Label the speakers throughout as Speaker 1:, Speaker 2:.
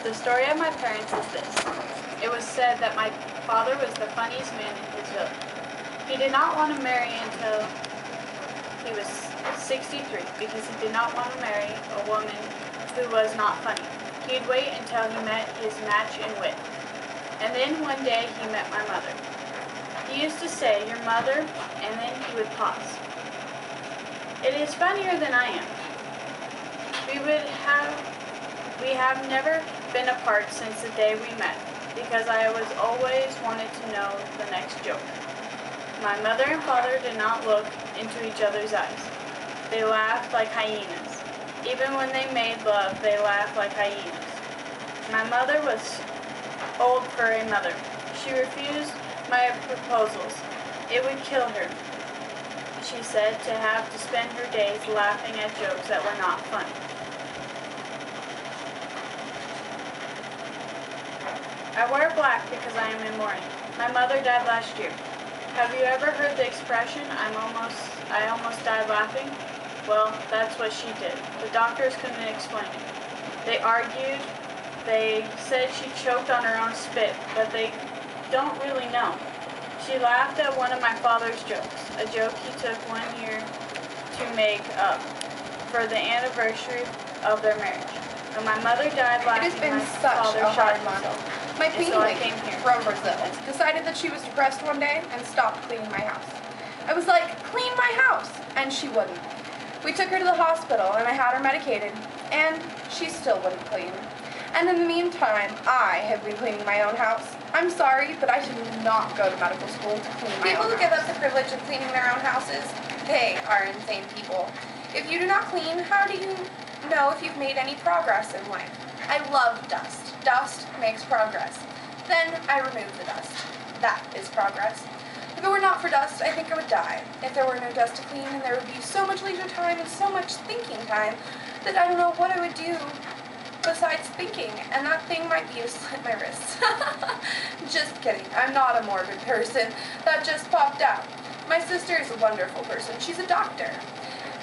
Speaker 1: The story of my parents is this. It was said that my father was the funniest man in his village. He did not want to marry until he was 63 because he did not want to marry a woman who was not funny. He'd wait until he met his match in wit. And then one day he met my mother. He used to say, "Your mother," and then he would pause. "It is funnier than I am. We have never been apart since the day we met, because I was always wanted to know the next joke." My mother and father did not look into each other's eyes. They laughed like hyenas. Even when they made love, they laughed like hyenas. My mother was old for a mother. She refused my proposals. It would kill her, she said, to have to spend her days laughing at jokes that were not funny. I wear black because I am in mourning. My mother died last year. Have you ever heard the expression, I almost died laughing? Well, that's what she did. The doctors couldn't explain it. They argued. They said she choked on her own spit, but they don't really know. She laughed at one of my father's jokes, a joke he took 1 year to make up for the anniversary of their marriage. When my mother died laughing,
Speaker 2: my father shot himself. My cleaning lady from Brazil decided that she was depressed one day and stopped cleaning my house. I was like, "Clean my house," and she wouldn't. We took her to the hospital and I had her medicated, and she still wouldn't clean. And in the meantime, I have been cleaning my own house. I'm sorry, but I did not go to medical school to clean my own house. People who give up the privilege of cleaning their own houses, they are insane people. If you do not clean, how do you know if you've made any progress in life? I love dust. Dust makes progress. Then I remove the dust. That is progress. If it were not for dust, I think I would die. If there were no dust to clean, then there would be so much leisure time and so much thinking time that I don't know what I would do besides thinking, and that thing might be to slit my wrists. Just kidding. I'm not a morbid person. That just popped out. My sister is a wonderful person. She's a doctor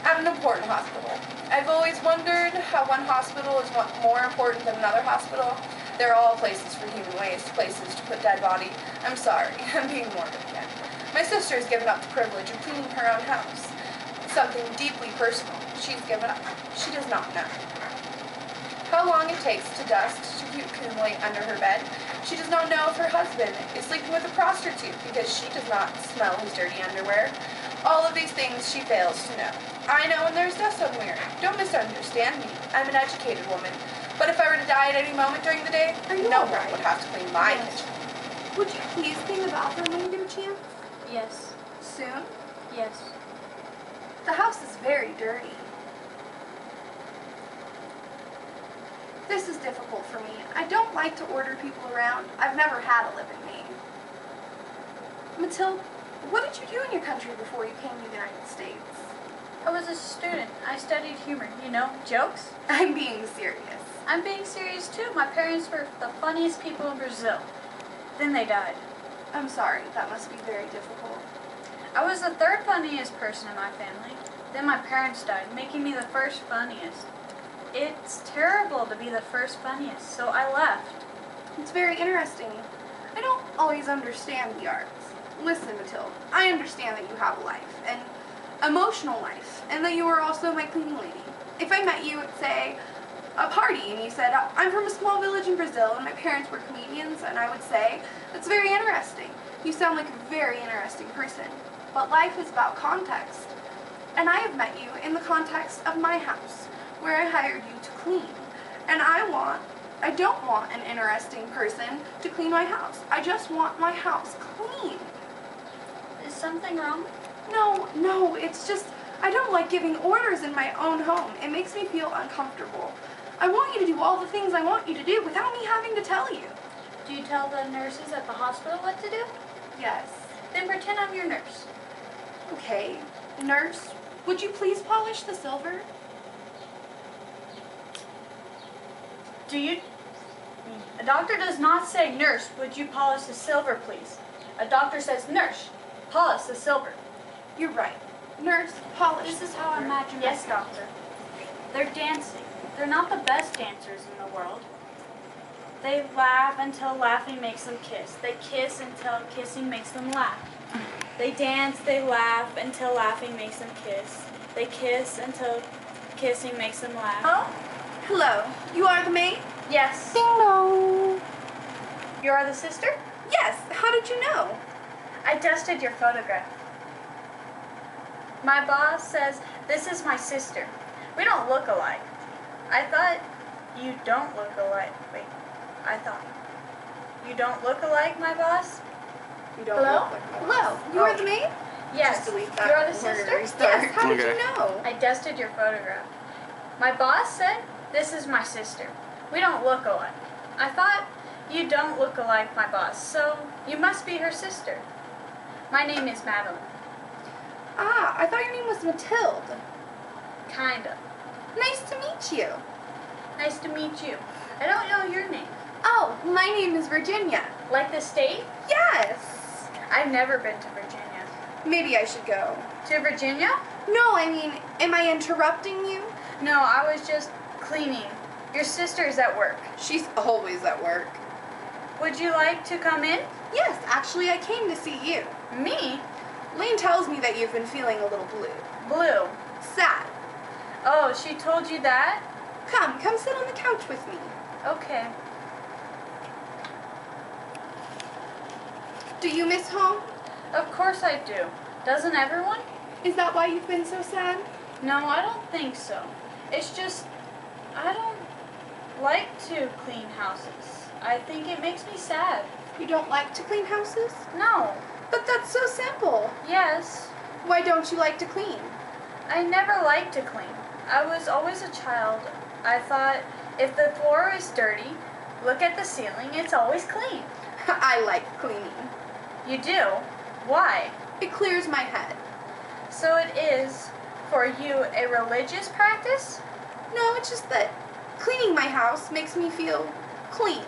Speaker 2: at an important hospital. I've always wondered how one hospital is more important than another hospital. They're all places for human waste, places to put dead body. I'm sorry, I'm being morbid again. My sister has given up the privilege of cleaning her own house. Something deeply personal she's given up. She does not know how long it takes to dust to accumulate under her bed. She does not know if her husband is sleeping with a prostitute because she does not smell his dirty underwear. All of these things she fails to know. I know when there's dust somewhere. Don't misunderstand me. I'm an educated woman. But if I were to die at any moment during the day, no one would have to clean my kitchen.
Speaker 3: Would you please clean the bathroom when you get a chance?
Speaker 1: Yes.
Speaker 3: Soon?
Speaker 1: Yes.
Speaker 3: The house is very dirty. This is difficult for me. I don't like to order people around. I've never had a living maid. Matilde, what did you do in your country before you came to the United States?
Speaker 1: I was a student. I studied humor. You know, jokes.
Speaker 3: I'm being serious.
Speaker 1: I'm being serious too. My parents were the funniest people in Brazil. Then they died.
Speaker 3: I'm sorry. That must be very difficult.
Speaker 1: I was the third funniest person in my family. Then my parents died, making me the first funniest. It's terrible to be the first funniest, so I left.
Speaker 3: It's very interesting. I don't always understand the arts. Listen, Matilde, I understand that you have a life, an emotional life, and that you are also my cleaning lady. If I met you at, say, a party, and you said, "I'm from a small village in Brazil, and my parents were comedians," and I would say, "That's very interesting. You sound like a very interesting person." But life is about context. And I have met you in the context of my house, where I hired you to clean. And I don't want an interesting person to clean my house. I just want my house clean.
Speaker 1: Is something wrong?
Speaker 3: No, it's just, I don't like giving orders in my own home. It makes me feel uncomfortable. I want you to do all the things I want you to do without me having to tell you.
Speaker 1: Do you tell the nurses at the hospital what to do?
Speaker 3: Yes.
Speaker 1: Then pretend I'm your nurse.
Speaker 3: Okay. Nurse, would you please polish the silver?
Speaker 1: A doctor does not say, "Nurse, would you polish the silver, please?" A doctor says, "Nurse, polish the silver."
Speaker 3: You're right. Nurse, polish.
Speaker 1: This is how I imagine
Speaker 3: Yes,
Speaker 1: my doctor. They're dancing. They're not the best dancers in the world. They laugh until laughing makes them kiss. They kiss until kissing makes them laugh. They dance, they laugh until laughing makes them kiss. They kiss until kissing makes them laugh.
Speaker 3: Oh? Hello. You are the maid?
Speaker 1: Yes.
Speaker 3: Ding dong.
Speaker 1: You are the sister?
Speaker 3: Yes. How did you know?
Speaker 1: I dusted your photograph. My boss says this is my sister. We don't look alike. I thought you don't look alike. Wait, I thought. You don't look alike, my boss?
Speaker 3: You don't
Speaker 1: Hello?
Speaker 3: look like my boss. Hello. You are the maid?
Speaker 1: Yes.
Speaker 3: Just delete
Speaker 1: You
Speaker 3: that.
Speaker 1: are the sister?
Speaker 3: Yes. How did you know?
Speaker 1: I dusted your photograph. My boss said this is my sister. We don't look alike. I thought you don't look alike, my boss, so you must be her sister. My name is Madeline.
Speaker 3: Ah, I thought your name was Mathilde.
Speaker 1: Kinda.
Speaker 3: Nice to meet you.
Speaker 1: Nice to meet you. I don't know your name.
Speaker 3: Oh, my name is Virginia.
Speaker 1: Like the state?
Speaker 3: Yes.
Speaker 1: I've never been to Virginia.
Speaker 3: Maybe I should go.
Speaker 1: To Virginia?
Speaker 3: No, I mean, am I interrupting you?
Speaker 1: No, I was just cleaning. Your sister's at work.
Speaker 3: She's always at work.
Speaker 1: Would you like to come in?
Speaker 3: Yes, actually, I came to see you.
Speaker 1: Me?
Speaker 3: Lane tells me that you've been feeling a little blue.
Speaker 1: Blue.
Speaker 3: Sad.
Speaker 1: Oh, she told you that?
Speaker 3: Come sit on the couch with me.
Speaker 1: Okay.
Speaker 3: Do you miss home?
Speaker 1: Of course I do. Doesn't everyone?
Speaker 3: Is that why you've been so sad?
Speaker 1: No, I don't think so. It's just, I don't like to clean houses. I think it makes me sad.
Speaker 3: You don't like to clean houses?
Speaker 1: No.
Speaker 3: But that's so simple.
Speaker 1: Yes.
Speaker 3: Why don't you like to clean?
Speaker 1: I never liked to clean. I was always a child. I thought, if the floor is dirty, look at the ceiling, it's always clean.
Speaker 3: I like cleaning.
Speaker 1: You do? Why?
Speaker 3: It clears my head.
Speaker 1: So it is, for you, a religious practice?
Speaker 3: No, it's just that cleaning my house makes me feel clean.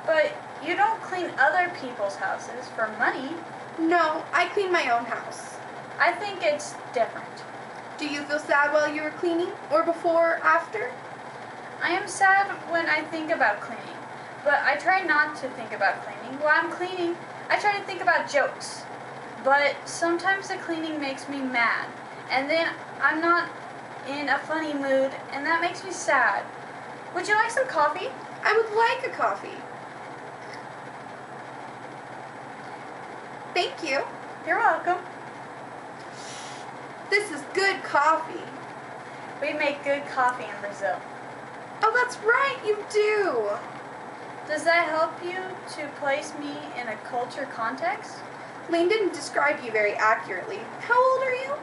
Speaker 1: But you don't clean other people's houses for money.
Speaker 3: No, I clean my own house.
Speaker 1: I think it's different.
Speaker 3: Do you feel sad while you were cleaning? Or before, after?
Speaker 1: I am sad when I think about cleaning, but I try not to think about cleaning. While I'm cleaning, I try to think about jokes. But sometimes the cleaning makes me mad, and then I'm not in a funny mood, and that makes me sad. Would you like some coffee?
Speaker 3: I would like a coffee. Thank you.
Speaker 1: You're welcome.
Speaker 3: This is good coffee.
Speaker 1: We make good coffee in Brazil.
Speaker 3: Oh, that's right, you do.
Speaker 1: Does that help you to place me in a culture context?
Speaker 3: Lane didn't describe you very accurately. How old are you?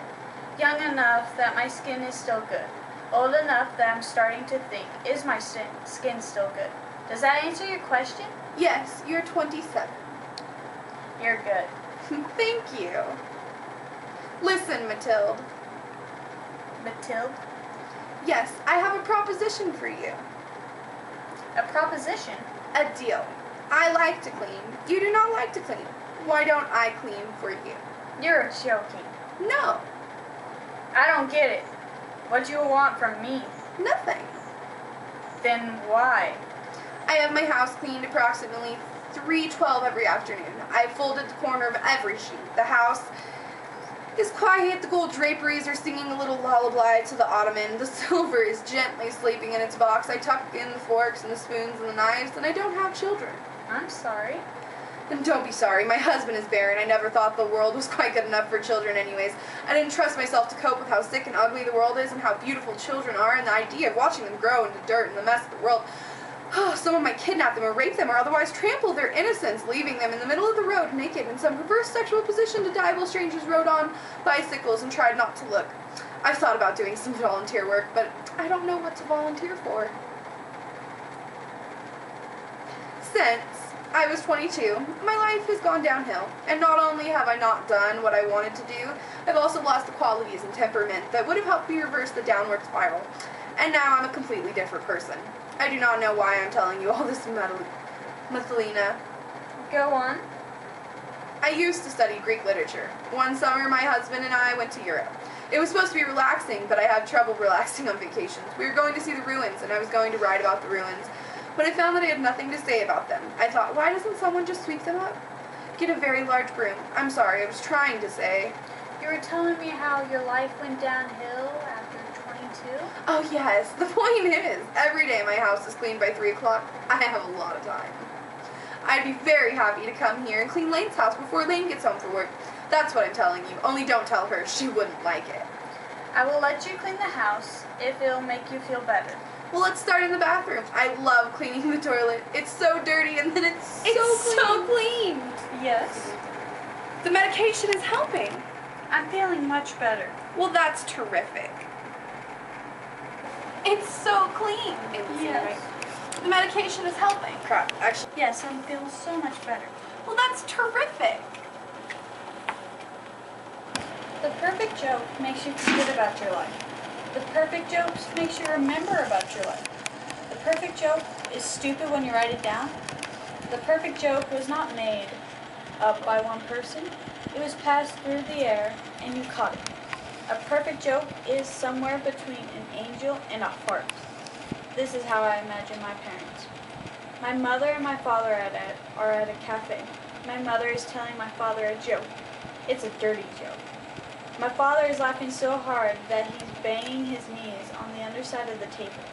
Speaker 1: Young enough that my skin is still good. Old enough that I'm starting to think, is my skin still good? Does that answer your question?
Speaker 3: Yes, you're 27.
Speaker 1: You're good.
Speaker 3: Thank you. Listen, Mathilde.
Speaker 1: Mathilde?
Speaker 3: Yes, I have a proposition for you.
Speaker 1: A proposition?
Speaker 3: A deal. I like to clean. You do not like to clean. Why don't I clean for you?
Speaker 1: You're joking.
Speaker 3: No,
Speaker 1: I don't get it. What do you want from me?
Speaker 3: nothing.
Speaker 1: Then why?
Speaker 3: I have my house cleaned approximately 3:12 every afternoon. I folded the corner of every sheet. The house is quiet. The gold draperies are singing a little lullaby to the ottoman. The silver is gently sleeping in its box. I tuck in the forks and the spoons and the knives, and I don't have children.
Speaker 1: I'm sorry.
Speaker 3: And don't be sorry, my husband is barren. I never thought the world was quite good enough for children anyways. I didn't trust myself to cope with how sick and ugly the world is and how beautiful children are, and the idea of watching them grow into dirt and the mess of the world. Someone might kidnap them or rape them or otherwise trample their innocence, leaving them in the middle of the road naked in some perverse sexual position to die while strangers rode on bicycles and tried not to look. I've thought about doing some volunteer work, but I don't know what to volunteer for. Since I was 22, my life has gone downhill, and not only have I not done what I wanted to do, I've also lost the qualities and temperament that would have helped me reverse the downward spiral, and now I'm a completely different person. I do not know why I'm telling you all this, Madalena.
Speaker 1: Go on.
Speaker 3: I used to study Greek literature. One summer, my husband and I went to Europe. It was supposed to be relaxing, but I had trouble relaxing on vacations. We were going to see the ruins, and I was going to write about the ruins. When I found that I had nothing to say about them, I thought, why doesn't someone just sweep them up? Get a very large broom. I'm sorry, I was trying to say.
Speaker 1: You were telling me how your life went downhill after 22?
Speaker 3: Oh yes, the point is, every day my house is cleaned by 3 o'clock. I have a lot of time. I'd be very happy to come here and clean Lane's house before Lane gets home from work. That's what I'm telling you, only don't tell her, she wouldn't like it.
Speaker 1: I will let you clean the house if it'll make you feel better.
Speaker 3: Well, let's start in the bathroom. I love cleaning the toilet. It's so dirty and then it's so clean.
Speaker 1: Yes.
Speaker 3: The medication is helping.
Speaker 1: I'm feeling much better.
Speaker 3: Well, that's terrific. It's so clean.
Speaker 1: Yes.
Speaker 3: The medication is helping. Crap, actually.
Speaker 1: Yes, I'm feeling so much better.
Speaker 3: Well, that's terrific.
Speaker 1: The perfect joke makes you forget about your life. The perfect joke makes you remember about your life. The perfect joke is stupid when you write it down. The perfect joke was not made up by one person. It was passed through the air and you caught it. A perfect joke is somewhere between an angel and a fart. This is how I imagine my parents. My mother and my father are at a cafe. My mother is telling my father a joke. It's a dirty joke. My father is laughing so hard that he's banging his knees on the underside of the table.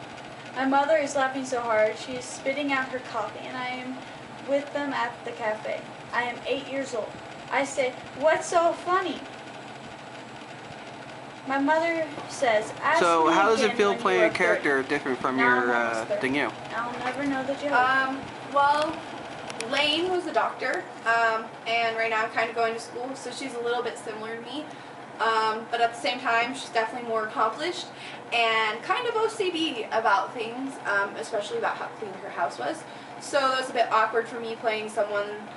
Speaker 1: My mother is laughing so hard she is spitting out her coffee, and I am with them at the cafe. I am 8 years old. I say, "What's so funny?" My mother says, "Ask
Speaker 4: So
Speaker 1: me
Speaker 4: how does it
Speaker 1: again
Speaker 4: feel
Speaker 1: when
Speaker 4: playing
Speaker 1: you
Speaker 4: a
Speaker 1: are
Speaker 4: character different from
Speaker 1: Now
Speaker 4: your
Speaker 1: I'm almost 30.
Speaker 4: than you?
Speaker 1: 30." I'll never know the joke.
Speaker 3: Well, Lane was a doctor, and right now I'm kind of going to school, so she's a little bit similar to me. But at the same time, she's definitely more accomplished and kind of OCD about things, especially about how clean her house was. So that was a bit awkward for me playing someone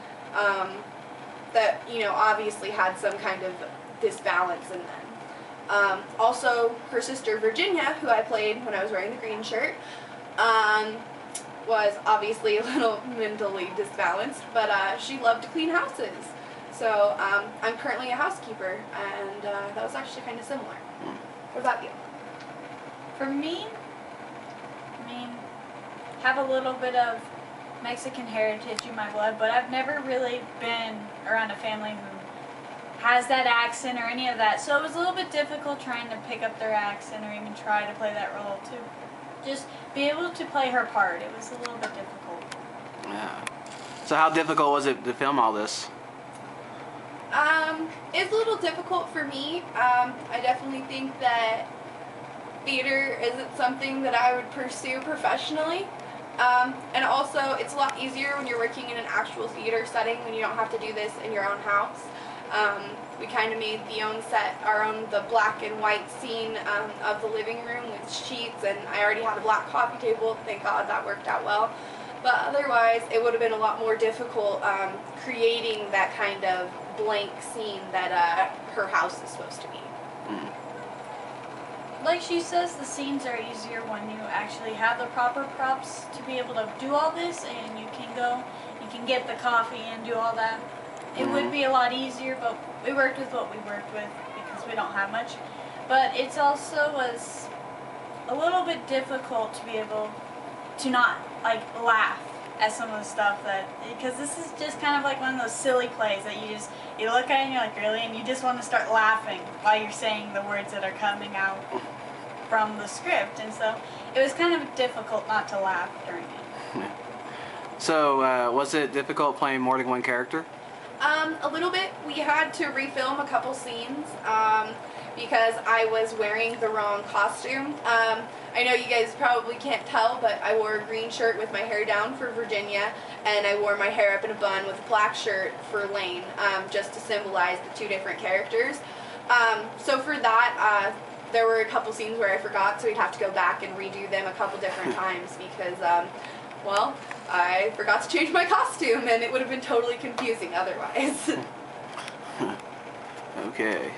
Speaker 3: that, obviously had some kind of disbalance in them. Also, her sister Virginia, who I played when I was wearing the green shirt, was obviously a little mentally disbalanced, but she loved to clean houses. So I'm currently a housekeeper, and that was actually kind of similar. What about you?
Speaker 1: For me, have a little bit of Mexican heritage in my blood, but I've never really been around a family who has that accent or any of that. So it was a little bit difficult trying to pick up their accent or even try to play that role to just be able to play her part. It was a little bit difficult.
Speaker 4: Yeah. So how difficult was it to film all this?
Speaker 3: It's a little difficult for me. I definitely think that theater isn't something that I would pursue professionally. And also, it's a lot easier when you're working in an actual theater setting when you don't have to do this in your own house. We kind of made the black and white scene of the living room with sheets, and I already had a black coffee table. Thank God that worked out well. But otherwise, it would have been a lot more difficult creating that kind of blank scene that her house is supposed to be.
Speaker 1: Like she says, the scenes are easier when you actually have the proper props to be able to do all this, and you can get the coffee and do all that. It would be a lot easier, but we worked with what we worked with because we don't have much. But it also was a little bit difficult to be able to not laugh at some of the stuff because this is just kind of like one of those silly plays that you look at it and you're like, really, and you just want to start laughing while you're saying the words that are coming out from the script, and so it was kind of difficult not to laugh during it.
Speaker 4: So was it difficult playing more than one character?
Speaker 3: A little bit. We had to refilm a couple scenes because I was wearing the wrong costume. I know you guys probably can't tell, but I wore a green shirt with my hair down for Virginia, and I wore my hair up in a bun with a black shirt for Lane, just to symbolize the two different characters. So for that, there were a couple scenes where I forgot, so we'd have to go back and redo them a couple different times because, well, I forgot to change my costume, and it would have been totally confusing otherwise.
Speaker 4: Okay.